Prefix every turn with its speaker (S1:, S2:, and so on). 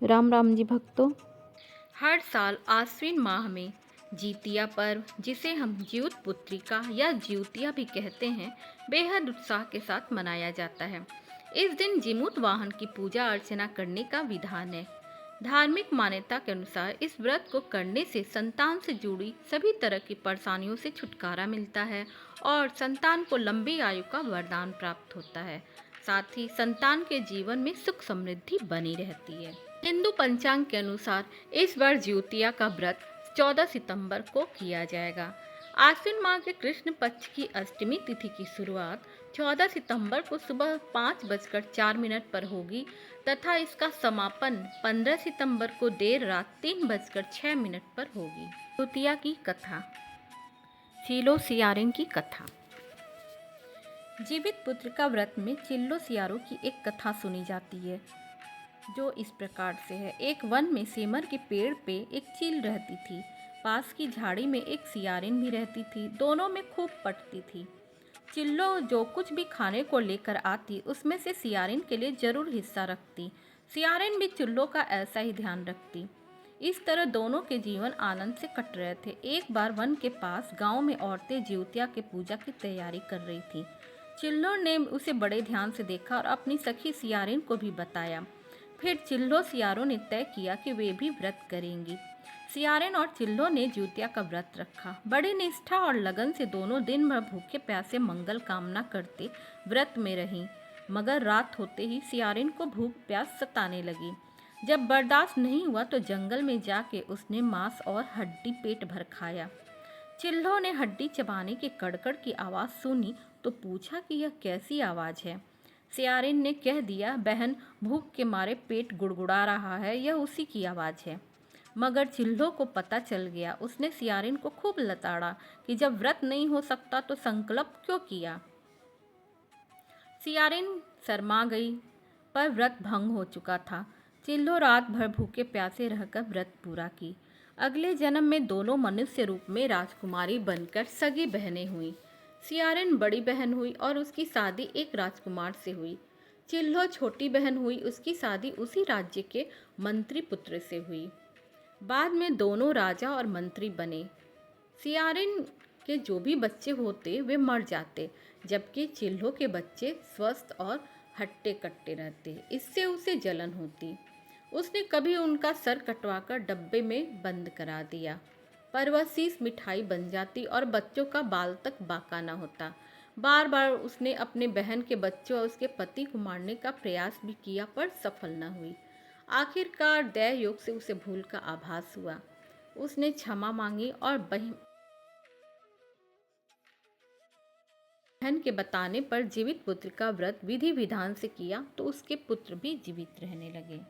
S1: राम राम जी भक्तों।
S2: हर साल आश्विन माह में जीतिया पर्व, जिसे हम ज्यूत पुत्रिका या ज्यूतिया भी कहते हैं, बेहद उत्साह के साथ मनाया जाता है। इस दिन जीमूत वाहन की पूजा अर्चना करने का विधान है। धार्मिक मान्यता के अनुसार इस व्रत को करने से संतान से जुड़ी सभी तरह की परेशानियों से छुटकारा मिलता है और संतान को लंबी आयु का वरदान प्राप्त होता है। साथ ही संतान के जीवन में सुख समृद्धि बनी रहती है। हिंदू पंचांग के अनुसार इस बार ज्योतिया का व्रत 14 सितंबर को किया जाएगा। आश्विन माह के कृष्ण पक्ष की अष्टमी तिथि की शुरुआत 14 सितंबर को सुबह 5:04 पर होगी तथा इसका समापन 15 सितंबर को देर रात 3:06 पर होगी। ज्योतिया की कथा। चिल्लो सियारिन की कथा। जीवित पुत्र का व्रत में चिल्लो सियारों की एक कथा सुनी जाती है, जो इस प्रकार से है। एक वन में सेमर के पेड़ पे एक चील रहती थी। पास की झाड़ी में एक सियारिन भी रहती थी। दोनों में खूब पटती थी। चिल्लो जो कुछ भी खाने को लेकर आती, उसमें से सियारिन के लिए जरूर हिस्सा रखती। सियारिन भी चिल्लो का ऐसा ही ध्यान रखती। इस तरह दोनों के जीवन आनंद से कट रहे थे। एक बार वन के पास गांव में औरतें ज्योतिया के पूजा की तैयारी कर रही थी। चिल्लो ने उसे बड़े ध्यान से देखा और अपनी सखी सियारिन को भी बताया। फिर चिल्लो सियारों ने तय किया कि वे भी व्रत करेंगी। सियारिन और चिल्लो ने ज्योतिया का व्रत रखा। बड़ी निष्ठा और लगन से दोनों दिन भर भूखे प्यासे मंगल कामना करते व्रत में रहीं। मगर रात होते ही सियारिन को भूख प्यास सताने लगी। जब बर्दाश्त नहीं हुआ तो जंगल में जाके उसने मांस और हड्डी पेट भर खाया। चिल्लो ने हड्डी चबाने की कड़कड़ की आवाज़ सुनी तो पूछा कि यह कैसी आवाज़ है। सियारिन ने कह दिया, बहन, भूख के मारे पेट गुड़गुड़ा रहा है, यह उसी की आवाज़ है। मगर चिल्लो को पता चल गया। उसने सियारिन को खूब लताड़ा कि जब व्रत नहीं हो सकता तो संकल्प क्यों किया। सियारिन शर्मा गई, पर व्रत भंग हो चुका था। चिल्लो रात भर भूखे प्यासे रहकर व्रत पूरा की। अगले जन्म में दोनों मनुष्य रूप में राजकुमारी बनकर सगी बहनें हुई। सियारिन बड़ी बहन हुई और उसकी शादी एक राजकुमार से हुई। चिल्लो छोटी बहन हुई, उसकी शादी उसी राज्य के मंत्री पुत्र से हुई। बाद में दोनों राजा और मंत्री बने। सियारिन के जो भी बच्चे होते वे मर जाते, जबकि चिल्लो के बच्चे स्वस्थ और हट्टे कट्टे रहते। इससे उसे जलन होती। उसने कभी उनका सर कटवाकर डब्बे में बंद करा दिया, पर वह शीश मिठाई बन जाती और बच्चों का बाल तक बाका न होता। बार बार उसने अपने बहन के बच्चों और उसके पति को मारने का प्रयास भी किया, पर सफल न हुई। आखिरकार दया योग से उसे भूल का आभास हुआ। उसने क्षमा मांगी और बहन के बताने पर जीवित पुत्र का व्रत विधि विधान से किया तो उसके पुत्र भी जीवित रहने लगे।